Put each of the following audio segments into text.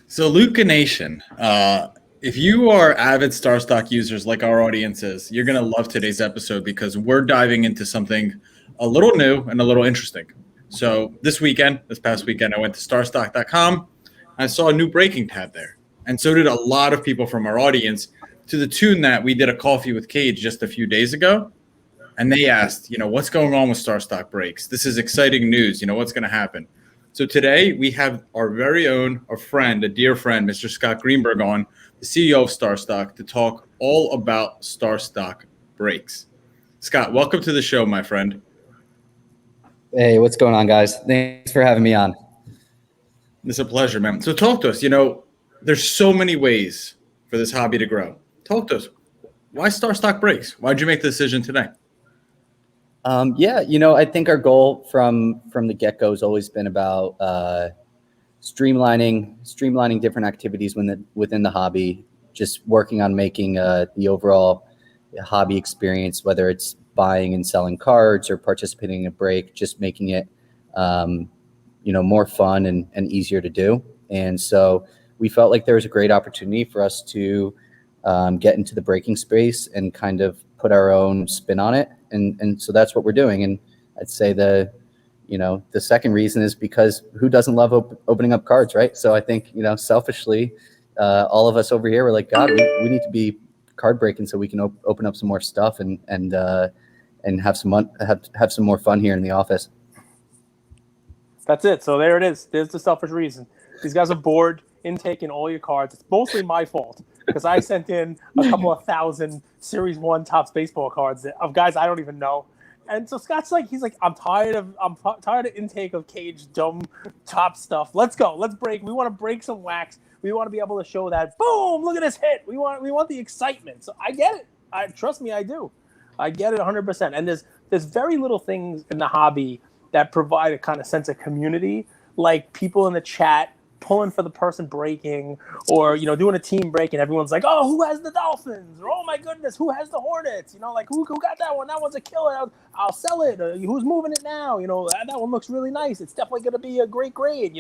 So, Luka Nation, if you are avid StarStock users like our audience is, you're going to love today's episode because we're diving into something a little new and a little interesting. So, this past weekend, I went to StarStock.com. I saw a new breaking tab there. And so did a lot of people from our audience, to the tune that we did a coffee with Cage just a few days ago. And they asked, what's going on with StarStock Breaks? This is exciting news. What's going to happen? So today we have our very own, a dear friend, Mr. Scott Greenberg on, the CEO of StarStock, to talk all about StarStock Breaks. Scott, welcome to the show, my friend. Hey, what's going on, guys? Thanks for having me on. It's a pleasure, man. So talk to us. There's so many ways for this hobby to grow. Talk to us. Why StarStock Breaks? Why'd you make the decision today? I think our goal from the get-go has always been about streamlining different activities within the hobby, just working on making the overall hobby experience, whether it's buying and selling cards or participating in a break, just making it more fun and easier to do. And so we felt like there was a great opportunity for us to get into the breaking space and kind of put our own spin on it. And so that's what we're doing. And I'd say the second reason is because who doesn't love opening up cards, right? So I think, selfishly, all of us over here were like, God, we need to be card breaking so we can open up some more stuff and have some more fun here in the office. That's it. So there it is. There's the selfish reason. These guys are bored, intaking all your cards. It's mostly my fault because I sent in a couple of thousand Series 1 Topps baseball cards of guys I don't even know. And so Scott's like, I'm tired of intake of Cage dumb top stuff. Let's go. Let's break. We want to break some wax. We want to be able to show that, boom, look at this hit. We want the excitement. So I get it. Trust me, I do. I get it 100%. And there's very little things in the hobby that provide a kind of sense of community, like people in the chat pulling for the person breaking, or doing a team break and everyone's like, oh, who has the Dolphins, or oh my goodness, who has the Hornets, like who got that one, that one's a killer, I'll sell it, who's moving it now, that one looks really nice, it's definitely going to be a great grade.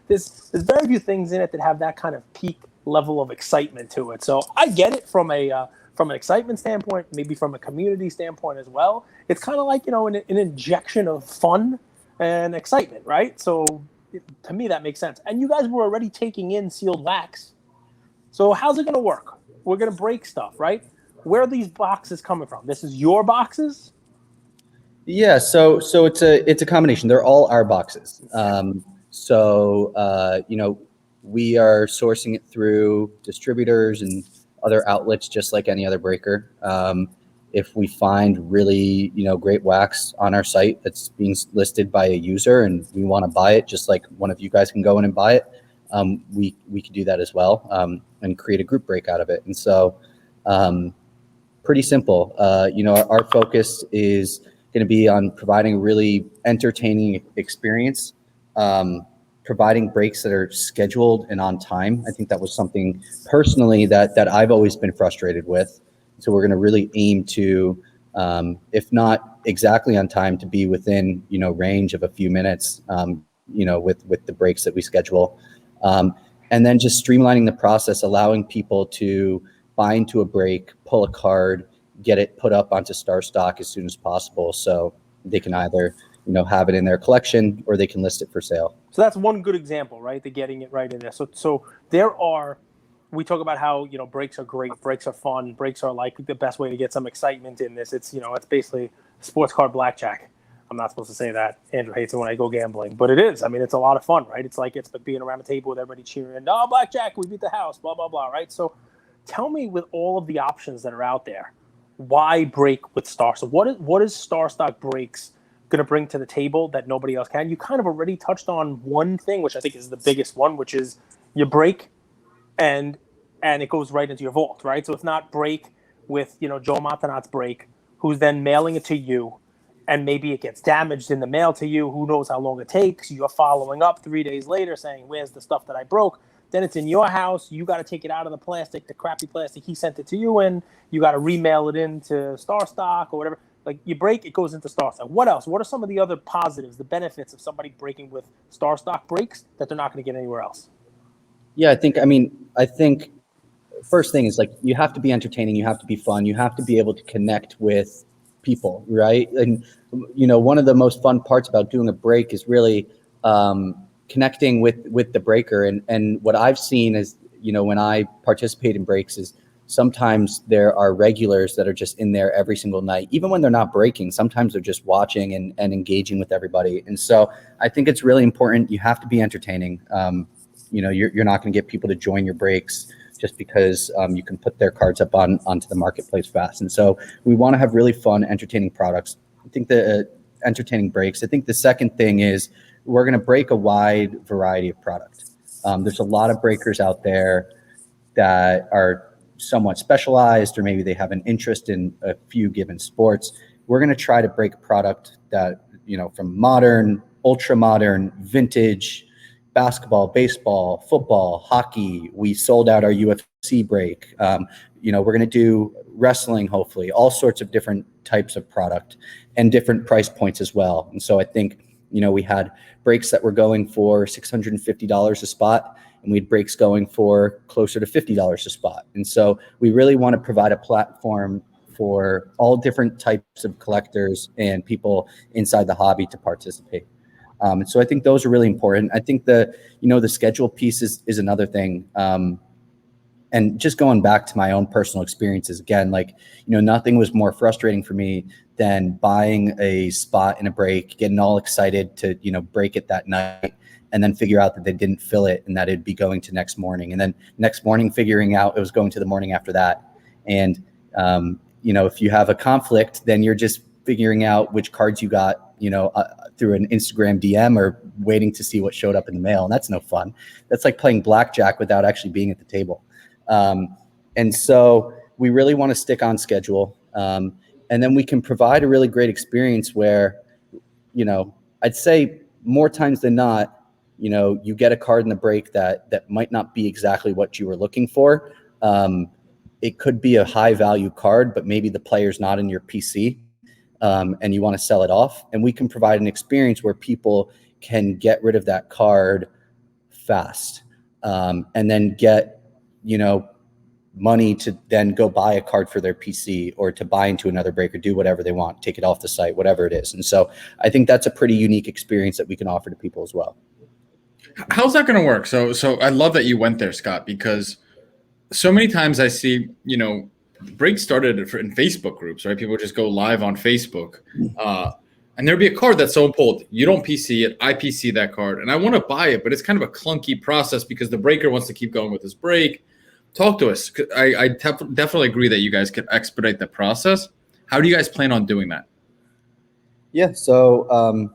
There's very few things in it that have that kind of peak level of excitement to it. So I get it from an excitement standpoint, maybe from a community standpoint as well. It's kind of like an injection of fun and excitement, right? So to me, that makes sense. And you guys were already taking in sealed wax. So how's it going to work? We're going to break stuff, right? Where are these boxes coming from? This is your boxes? Yeah, so it's a combination. They're all our boxes. We are sourcing it through distributors and other outlets, just like any other breaker. If we find really, great wax on our site that's being listed by a user and we want to buy it, just like one of you guys can go in and buy it, we can do that as well, and create a group break out of it. And so pretty simple. Our focus is going to be on providing a really entertaining experience, providing breaks that are scheduled and on time. I think that was something personally that I've always been frustrated with. So we're going to really aim to, if not exactly on time, to be within, range of a few minutes, with the breaks that we schedule. And then just streamlining the process, allowing people to buy into a break, pull a card, get it put up onto StarStock as soon as possible. So they can either, have it in their collection or they can list it for sale. So that's one good example, right? The getting it right in there. So we talk about how, breaks are great, breaks are fun, breaks are like the best way to get some excitement in this. It's, it's basically sports card blackjack. I'm not supposed to say that. Andrew hates it when I go gambling, but it is. I mean, it's a lot of fun, right? It's like being around the table with everybody cheering, oh, blackjack, we beat the house, blah, blah, blah, right? So tell me, with all of the options that are out there, why break with StarStock? What is StarStock Breaks going to bring to the table that nobody else can? You kind of already touched on one thing, which I think is the biggest one, which is you break and it goes right into your vault, right? So it's not break with, Joe Montanot's break, who's then mailing it to you, and maybe it gets damaged in the mail to you. Who knows how long it takes? You're following up 3 days later saying, where's the stuff that I broke? Then it's in your house. You got to take it out of the plastic, the crappy plastic he sent it to you in. You got to remail it into StarStock or whatever. Like, you break, it goes into StarStock. What else? What are some of the other positives, the benefits of somebody breaking with StarStock Breaks that they're not going to get anywhere else? Yeah, I think first thing is like you have to be entertaining, you have to be fun, you have to be able to connect with people, right? And one of the most fun parts about doing a break is really connecting with the breaker. And what I've seen is, when I participate in breaks is sometimes there are regulars that are just in there every single night, even when they're not breaking. Sometimes they're just watching and engaging with everybody. And so I think it's really important. You have to be entertaining. You're not going to get people to join your breaks just because you can put their cards up onto the marketplace fast. And so we want to have really fun, entertaining products. I think the entertaining breaks. I think the second thing is we're going to break a wide variety of product. There's a lot of breakers out there that are somewhat specialized, or maybe they have an interest in a few given sports. We're going to try to break a product that, from modern, ultra modern, vintage, basketball, baseball, football, hockey. We sold out our UFC break. We're going to do wrestling, hopefully, all sorts of different types of product and different price points as well. And so I think, we had breaks that were going for $650 a spot, and we had breaks going for closer to $50 a spot. And so we really want to provide a platform for all different types of collectors and people inside the hobby to participate. And so I think those are really important. I think the schedule piece is another thing. And just going back to my own personal experiences, again, nothing was more frustrating for me than buying a spot in a break, getting all excited to, break it that night, and then figure out that they didn't fill it and that it'd be going to next morning. And then next morning figuring out it was going to the morning after that. And, if you have a conflict, then you're just figuring out which cards you got, through an Instagram DM or waiting to see what showed up in the mail. And that's no fun. That's like playing blackjack without actually being at the table. And so we really want to stick on schedule. And then we can provide a really great experience where, I'd say more times than not, you get a card in the break that might not be exactly what you were looking for. It could be a high value card, but maybe the player's not in your PC, and you want to sell it off. And we can provide an experience where people can get rid of that card fast, and then get, money to then go buy a card for their PC or to buy into another break or do whatever they want, take it off the site, whatever it is. And so I think that's a pretty unique experience that we can offer to people as well. How's that going to work? So I love that you went there, Scott, because so many times I see, breaks started in Facebook groups, right? People just go live on Facebook, and there'd be a card that's so pulled. You don't PC it, I PC that card, and I want to buy it, but it's kind of a clunky process because the breaker wants to keep going with his break. Talk to us. I definitely agree that you guys could expedite the process. How do you guys plan on doing that? Yeah, so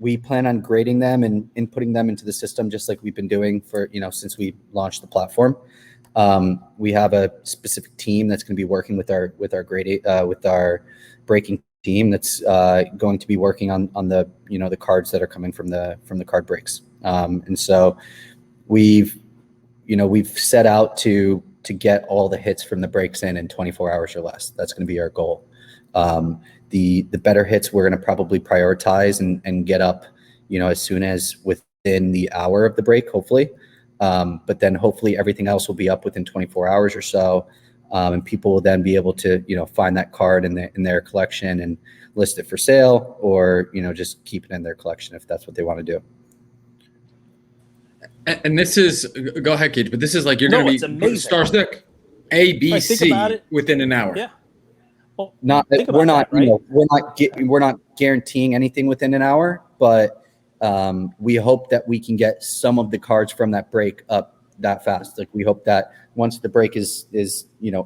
we plan on grading them and inputting them into the system, just like we've been doing for, since we launched the platform. We have a specific team that's going to be working with our breaking team that's going to be working on the the cards that are coming from the card breaks. And so we've set out to get all the hits from the breaks in 24 hours or less. That's going to be our goal. The better hits we're going to probably prioritize and get up, as soon as within the hour of the break, hopefully. But then hopefully everything else will be up within 24 hours or so. And people will then be able to, find that card in their collection and list it for sale, or, just keep it in their collection if that's what they want to do. And this is, go ahead, Cage, but this is like you're going to be StarStock A, B, C within an hour. Yeah. Well, we're not guaranteeing anything within an hour, but we hope that we can get some of the cards from that break up that fast. Like we hope that once the break is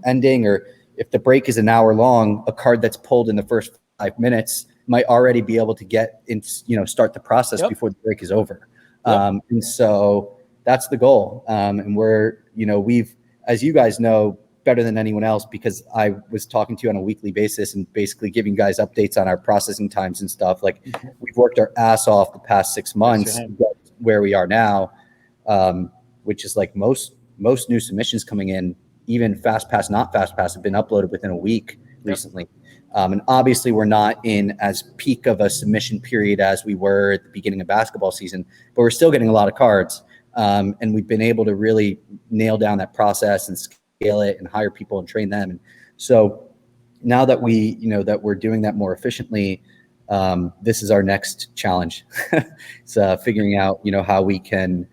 ending, or if the break is an hour long, a card that's pulled in the first 5 minutes might already be able to get in, start the process before the break is over. And so that's the goal. And we've, as you guys know better than anyone else, because I was talking to you on a weekly basis and basically giving guys updates on our processing times and stuff. Like we've worked our ass off the past 6 months to get where we are now, which is like most new submissions coming in, even Fast Pass, not Fast Pass, have been uploaded within a week recently. And obviously we're not in as peak of a submission period as we were at the beginning of basketball season, but we're still getting a lot of cards. And we've been able to really nail down that process and scale it and hire people and train them. And so now that that we're doing that more efficiently, this is our next challenge. It's figuring out, how we can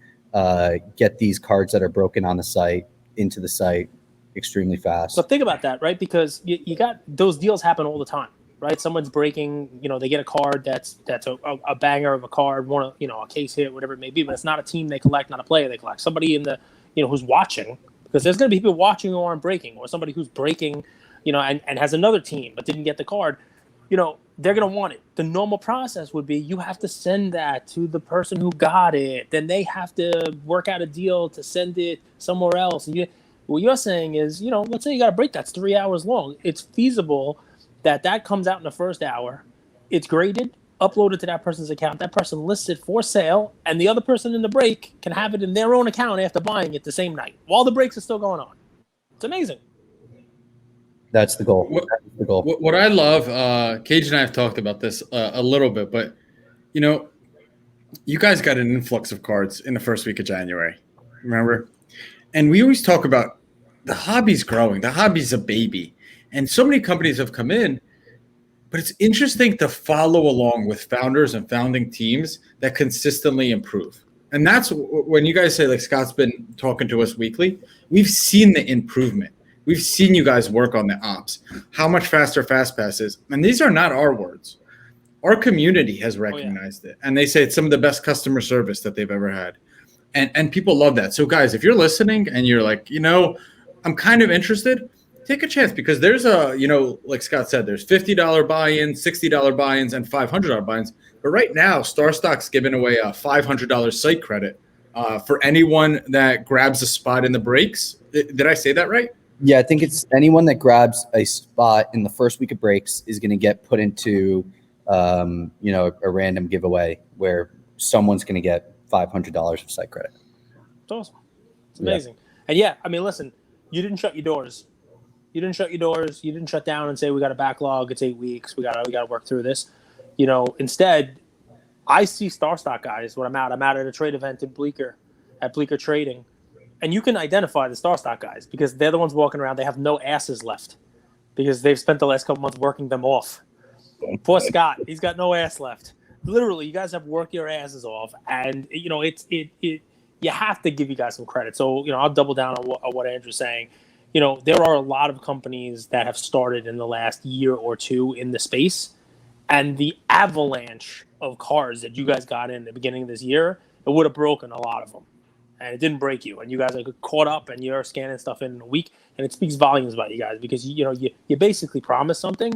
get these cards that are broken on the site into the site extremely fast. So think about that, right? Because you got those deals happen all the time, right? Someone's breaking, they get a card that's a banger of a card, a case hit, whatever it may be, but it's not a team they collect, not a player they collect. Somebody in the, who's watching, because there's going to be people watching who aren't breaking, or somebody who's breaking, and has another team but didn't get the card. They're going to want it. The normal process would be you have to send that to the person who got it. Then they have to work out a deal to send it somewhere else. And what you're saying is, let's say you got a break that's 3 hours long. It's feasible that comes out in the first hour. It's graded, uploaded to that person's account. That person lists it for sale, and the other person in the break can have it in their own account after buying it the same night while the breaks are still going on. It's amazing. That's the goal. What I love, Cage and I have talked about this a little bit, but you guys got an influx of cards in the first week of January, remember? And we always talk about the hobby's growing. The hobby's a baby, and so many companies have come in. But it's interesting to follow along with founders and founding teams that consistently improve. And that's when you guys say, like, Scott's been talking to us weekly. We've seen the improvement. We've seen you guys work on the ops, how much faster FastPass is. And these are not our words. Our community has recognized it. And they say it's some of the best customer service that they've ever had. And people love that. So, guys, if you're listening and you're like, I'm kind of interested, take a chance, because there's like Scott said, there's $50 buy-ins, $60 buy-ins, and $500 buy-ins. But right now, StarStock's giving away a $500 site credit for anyone that grabs a spot in the breaks. Did I say that right? Yeah, I think it's anyone that grabs a spot in the first week of breaks is going to get put into, a random giveaway where someone's going to get $500 of site credit. It's awesome. It's amazing. Yeah. And listen, you didn't shut your doors. You didn't shut down and say, we got a backlog. It's 8 weeks. We got to work through this. Instead, I see StarStock guys when I'm out. I'm out at a trade event in Bleecker, at Bleecker Trading. And you can identify the StarStock guys because they're the ones walking around. They have no asses left because they've spent the last couple months working them off. Poor Scott, he's got no ass left. Literally, you guys have worked your asses off, and you have to give you guys some credit. So I'll double down on what Andrew's saying. There are a lot of companies that have started in the last year or two in the space, and the avalanche of cards that you guys got in the beginning of this year, it would have broken a lot of them. And it didn't break you, and you guys are caught up, and you're scanning stuff in a week, and it speaks volumes about you guys because you basically promised something,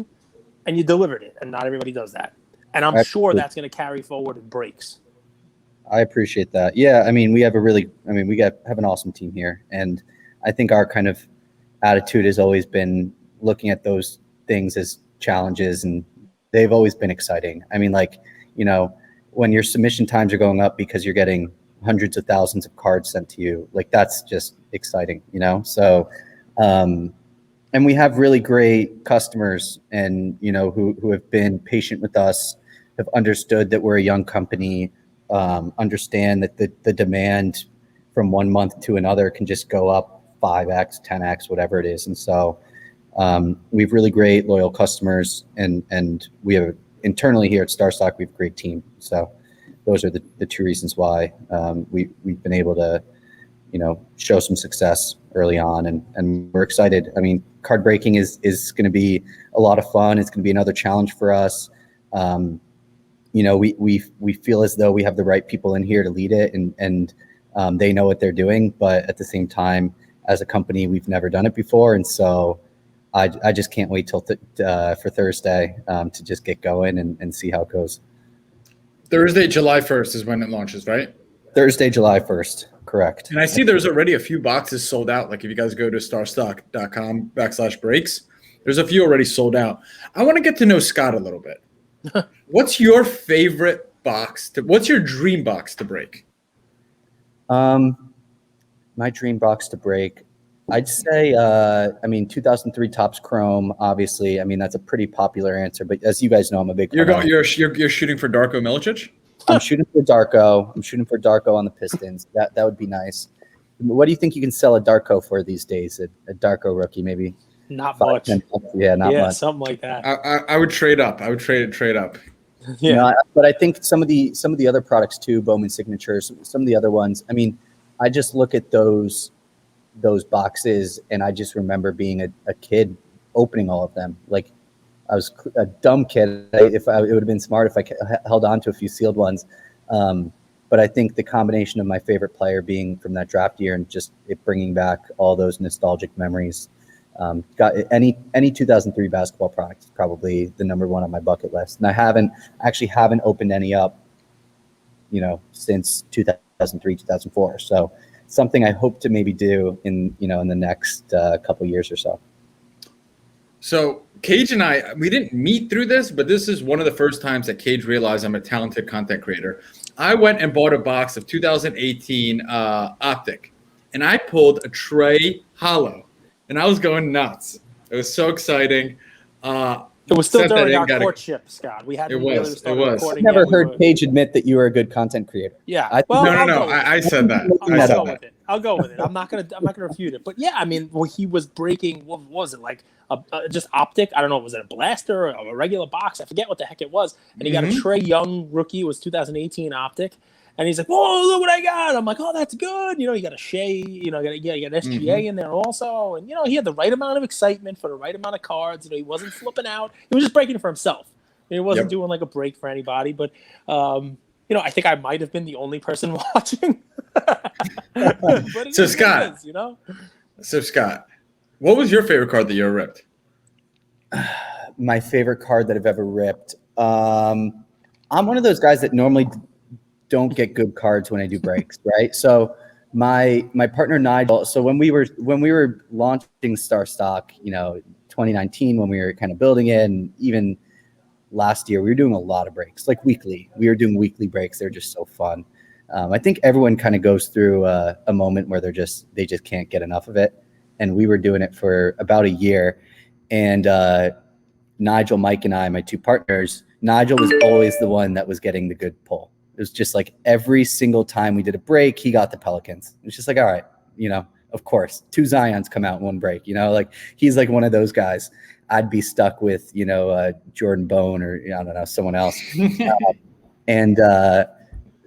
and you delivered it, and not everybody does that. And I'm sure that's going to carry forward in breaks. I appreciate that. Yeah, we have have an awesome team here, and I think our kind of attitude has always been looking at those things as challenges, and they've always been exciting. When your submission times are going up because you're getting hundreds of thousands of cards sent to you, like, that's just exciting, So, and we have really great customers, and who have been patient with us, have understood that we're a young company, understand that the demand from one month to another can just go up 5x, 10x, whatever it is. And so we have really great, loyal customers, and we have internally here at StarStock, we have a great team. So those are the two reasons why we've been able to, show some success early on, and we're excited. Card breaking is going to be a lot of fun. It's going to be another challenge for us. We feel as though we have the right people in here to lead it, and they know what they're doing. But at the same time, as a company, we've never done it before, and so I just can't wait till for Thursday to just get going and see how it goes. Thursday, July 1st is when it launches, right? Thursday, July 1st, correct. And I see there's already a few boxes sold out. Like if you guys go to starstock.com/breaks, there's a few already sold out. I want to get to know Scott a little bit. What's your favorite box? What's your dream box to break? My dream box to break, I'd say, 2003 Topps Chrome, obviously. That's a pretty popular answer. But as you guys know, I'm a big fan. You're shooting for Darko Milicic? I'm shooting for Darko. I'm shooting for Darko on the Pistons. That would be nice. What do you think you can sell a Darko for these days? A Darko rookie, maybe Not much. 10 bucks? Yeah, not much. Something like that. I would trade up. I would trade up. Yeah. You know, but I think some of the other products too, Bowman Signatures, some of the other ones. I mean, I just look at those boxes and I just remember being a kid opening all of them. Like I was a dumb kid. It would have been smart if I held on to a few sealed ones. But I think the combination of my favorite player being from that draft year and just it bringing back all those nostalgic memories. Got any 2003 basketball product is probably the number one on my bucket list. And I haven't opened any up, since 2003, 2004. So something I hope to maybe do in the next couple years or so. So Cage and I, we didn't meet through this, but this is one of the first times that Cage realized I'm a talented content creator. I went and bought a box of 2018 Optic, and I pulled a Trey Hollow, and I was going nuts. It was so exciting. It was still during our courtship, Scott. We hadn't really started recording. I've never heard Cage admit that you were a good content creator. Yeah. I said that. I'll go with it. I'm not gonna refute it. But yeah, I mean, he was breaking. What was it like? Just Optic? I don't know. Was it a blaster or a regular box? I forget what the heck it was. And he got a Trey Young rookie. It was 2018 Optic. And he's like, "Whoa, look what I got!" I'm like, "Oh, that's good." You got a Shea. You got SGA in there also, and he had the right amount of excitement for the right amount of cards. He wasn't flipping out. He was just breaking it for himself. He wasn't doing like a break for anybody. But I think I might have been the only person watching. But so Scott, So Scott, what was your favorite card that you ever ripped? My favorite card that I've ever ripped. I'm one of those guys that normally don't get good cards when I do breaks, right? So my partner Nigel. So when we were launching StarStock, 2019, when we were kind of building it, and even last year, we were doing a lot of breaks, like weekly. We were doing weekly breaks. They're just so fun. I think everyone kind of goes through a moment where they just can't get enough of it, and we were doing it for about a year. And Nigel, Mike, and I, my two partners, Nigel was always the one that was getting the good pull. It was just like every single time we did a break, he got the Pelicans. It's just like, all right, of course, 2 Zions come out in one break, like he's like one of those guys. I'd be stuck with, Jordan Bone or, I don't know, someone else.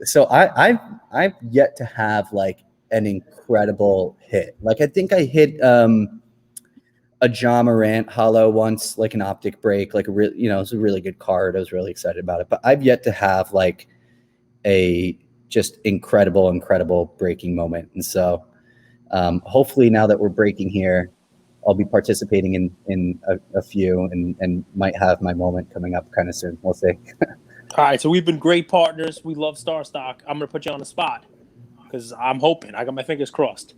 So I've yet to have like an incredible hit. Like I think I hit a John Morant hollow once, like an Optic break, like it was a really good card. I was really excited about it, but I've yet to have like a just incredible breaking moment. And so hopefully now that we're breaking here, I'll be participating in a few and might have my moment coming up kind of soon. We'll see. All right, so we've been great partners. We love StarStock. I'm going to put you on the spot because I'm hoping. I got my fingers crossed.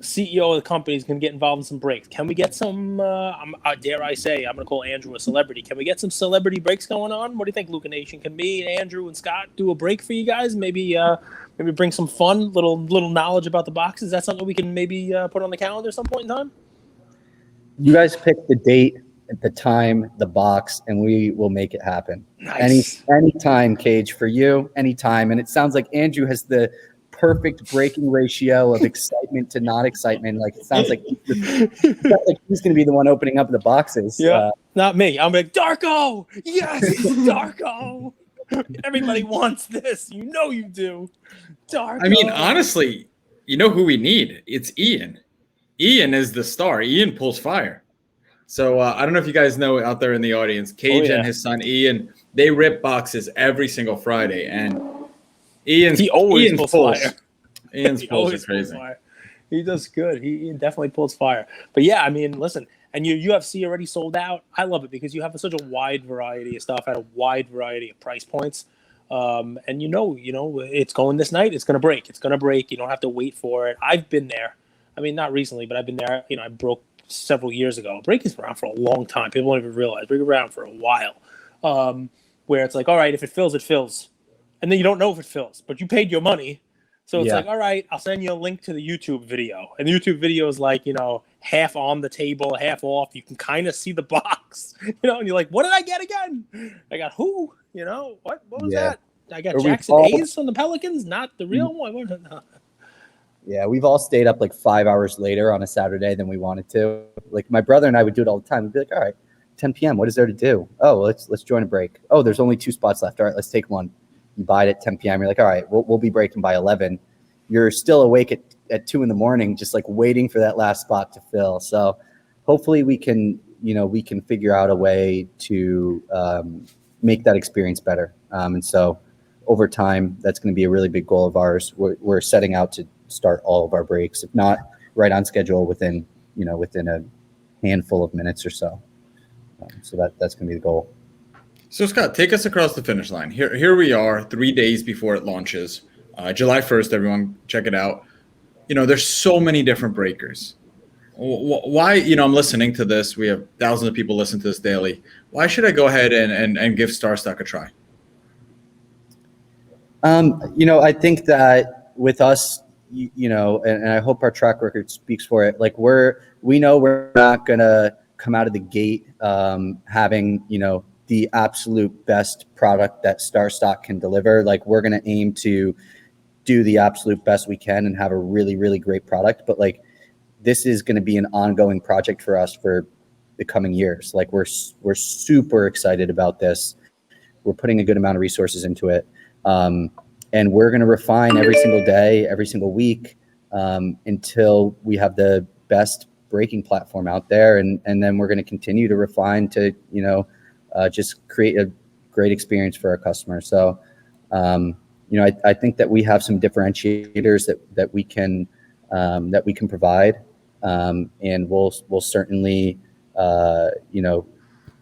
CEO of the company is going to get involved in some breaks. Can we get some, dare I say, I'm going to call Andrew a celebrity. Can we get some celebrity breaks going on? What do you think, Luka Nation? Can me, Andrew, and Scott do a break for you guys? Maybe bring some fun, little knowledge about the boxes. Is that something we can maybe put on the calendar at some point in time? You guys pick the date, the time, the box, and we will make it happen. Nice. Any time, Cage, for you, anytime. And it sounds like Andrew has the perfect breaking ratio of excitement to not excitement. Like it sounds like he's going to be the one opening up the boxes. Yeah, not me. I'm like, Darko! Yes, Darko! Everybody wants this. You do. Darko. I mean, honestly, you know who we need? It's Ian. Ian is the star. Ian pulls fire. So I don't know if you guys know out there in the audience, Cage and his son Ian, they rip boxes every single Friday, and he always pulls fire. Ian's pulls are crazy. He does good. He definitely pulls fire. But yeah, I mean, listen, and your UFC already sold out. I love it because you have such a wide variety of stuff at a wide variety of price points. And it's going this night. It's going to break. It's going to break. You don't have to wait for it. I've been there. I mean, not recently, but I've been there. I broke several years ago. Break is around for a long time. People don't even realize. Break around for a while. Where it's like, all right, if it fills, it fills. And then you don't know if it fills, but you paid your money. So it's like, all right, I'll send you a link to the YouTube video. And the YouTube video is like, half on the table, half off. You can kind of see the box, and you're like, what did I get again? I got who? What was that? I got Or we've Jackson all- Hayes on the Pelicans, not the real one. Yeah, we've all stayed up like 5 hours later on a Saturday than we wanted to. Like my brother and I would do it all the time. We'd be like, all right, 10 p.m. What is there to do? Oh, let's join a break. Oh, there's only 2 spots left. All right, let's take one. You buy it at 10 p.m. You're like, all right, we'll be breaking by 11. You're still awake at 2 a.m, just like waiting for that last spot to fill. So hopefully we can figure out a way to make that experience better. And so over time, that's going to be a really big goal of ours. We're setting out to start all of our breaks, if not right on schedule, within a handful of minutes or so. So that's going to be the goal. So Scott, take us across the finish line. Here we are, 3 days before it launches, July 1st. Everyone, check it out. There's so many different breakers. Why? I'm listening to this. We have thousands of people listen to this daily. Why should I go ahead and give StarStock a try? I think that with us, and I hope our track record speaks for it. Like we know we're not gonna come out of the gate having the absolute best product that StarStock can deliver. Like we're gonna aim to do the absolute best we can and have a really, really great product. But like this is going to be an ongoing project for us for the coming years. Like we're super excited about this. We're putting a good amount of resources into it. And we're going to refine every single day, every single week, until we have the best braking platform out there. And then we're going to continue to refine to, just create a great experience for our customers. So, I think that we have some differentiators that we can provide. And we'll certainly,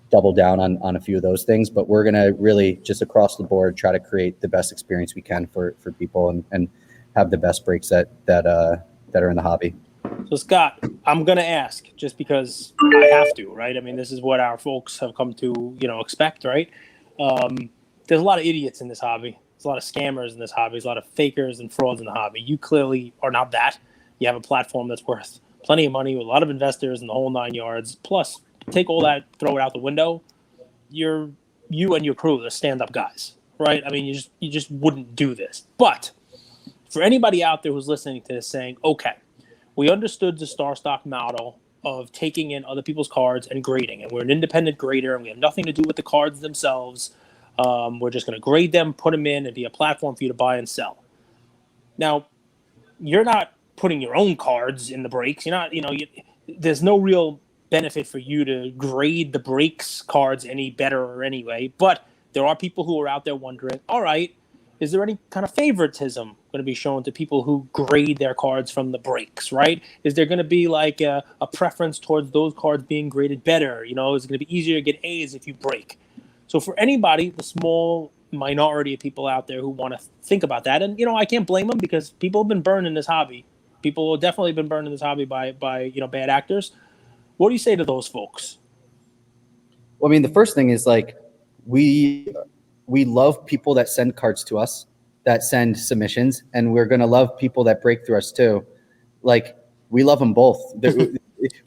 double down on a few of those things, but we're going to really just across the board try to create the best experience we can for people and have the best breaks that are in the hobby. So Scott, I'm going to ask just because I have to, right? I mean, this is what our folks have come to, expect, right? There's a lot of idiots in this hobby. There's a lot of scammers in this hobby. There's a lot of fakers and frauds in the hobby. You clearly are not that. You have a platform that's worth plenty of money with a lot of investors in the whole 9 yards. Plus, take all that, throw it out the window. You and your crew are stand-up guys, right? I mean, you just wouldn't do this. But for anybody out there who's listening to this saying, okay, we understood the StarStock model of taking in other people's cards and grading, and we're an independent grader, and we have nothing to do with the cards themselves. We're just going to grade them, put them in, and be a platform for you to buy and sell. Now, you're not putting your own cards in the breaks. You're not, there's no real benefit for you to grade the breaks cards any better or anyway. But there are people who are out there wondering, all right, is there any kind of favoritism going to be shown to people who grade their cards from the breaks, right? Is there going to be like a preference towards those cards being graded better? Is it going to be easier to get A's if you break? So for anybody, the small minority of people out there who want to think about that, and I can't blame them because people have been burned in this hobby. People have definitely been burned in this hobby by bad actors. What do you say to those folks? Well, I mean, the first thing is like we love people that send cards to us, that send submissions, and we're going to love people that break through us too. Like we love them both.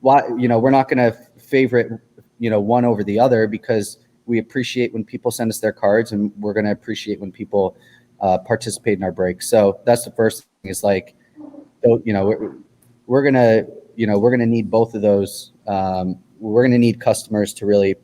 Why, we're not going to favorite, one over the other because we appreciate when people send us their cards, and we're going to appreciate when people participate in our breaks. So that's the first thing is like, we're going to need both of those. We're going to need customers to really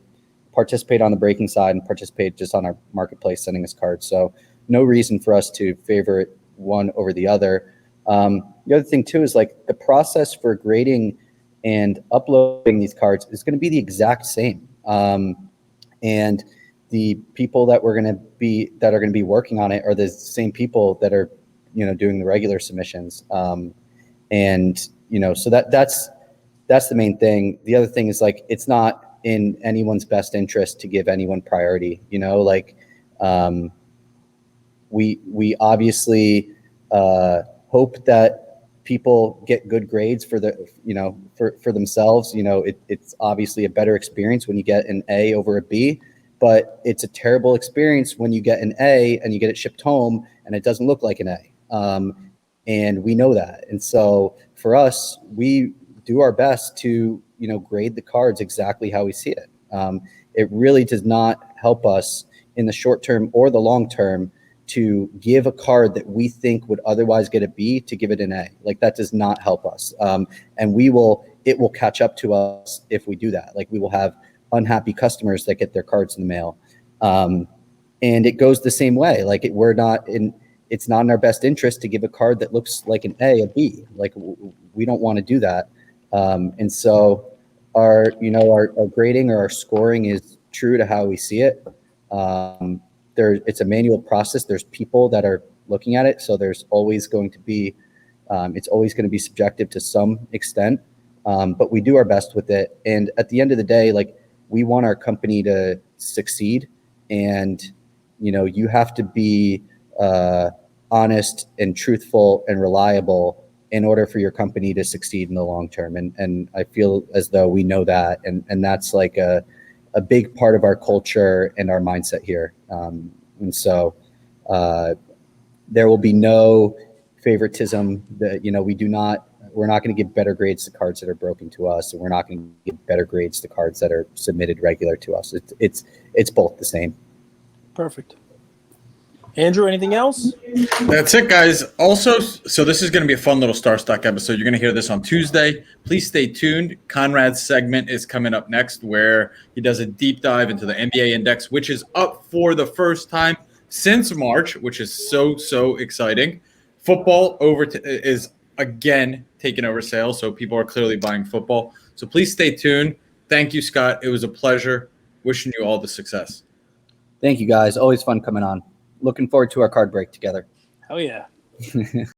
participate on the breaking side and participate just on our marketplace sending us cards. So no reason for us to favorite one over the other. The other thing too is like the process for grading and uploading these cards is going to be the exact same. And the people that are going to be working on it are the same people that are, doing the regular submissions. So that's the main thing. The other thing is like, it's not in anyone's best interest to give anyone priority, we obviously hope that people get good grades for for themselves. It's obviously a better experience when you get an A over a B, but it's a terrible experience when you get an A and you get it shipped home and it doesn't look like an A. And we know that. And so for us, we do our best to, grade the cards exactly how we see it. It really does not help us in the short term or the long term to give a card that we think would otherwise get a B to give it an A. Like, that does not help us. And it will catch up to us if we do that. Like, we will have unhappy customers that get their cards in the mail. And it goes the same way. Like, it's not in our best interest to give a card that looks like an A, a B. Like, we don't want to do that. And so our grading or our scoring is true to how we see it. It's a manual process. There's people that are looking at it. So there's always going to be, it's always going to be subjective to some extent. But we do our best with it. And at the end of the day, like, we want our company to succeed. And, you have to be honest and truthful and reliable in order for your company to succeed in the long term. And I feel as though we know that. And that's like a big part of our culture and our mindset here. And so there will be no favoritism that, we're not going to give better grades to cards that are broken to us. And we're not going to give better grades to cards that are submitted regular to us. It's both the same. Perfect. Andrew, anything else? That's it, guys. Also, so this is going to be a fun little StarStock episode. You're going to hear this on Tuesday. Please stay tuned. Conrad's segment is coming up next, where he does a deep dive into the NBA index, which is up for the first time since March, which is so exciting. Football is again taking over sales, so people are clearly buying football. So please stay tuned. Thank you, Scott. It was a pleasure. Wishing you all the success. Thank you, guys. Always fun coming on. Looking forward to our card break together. Hell yeah.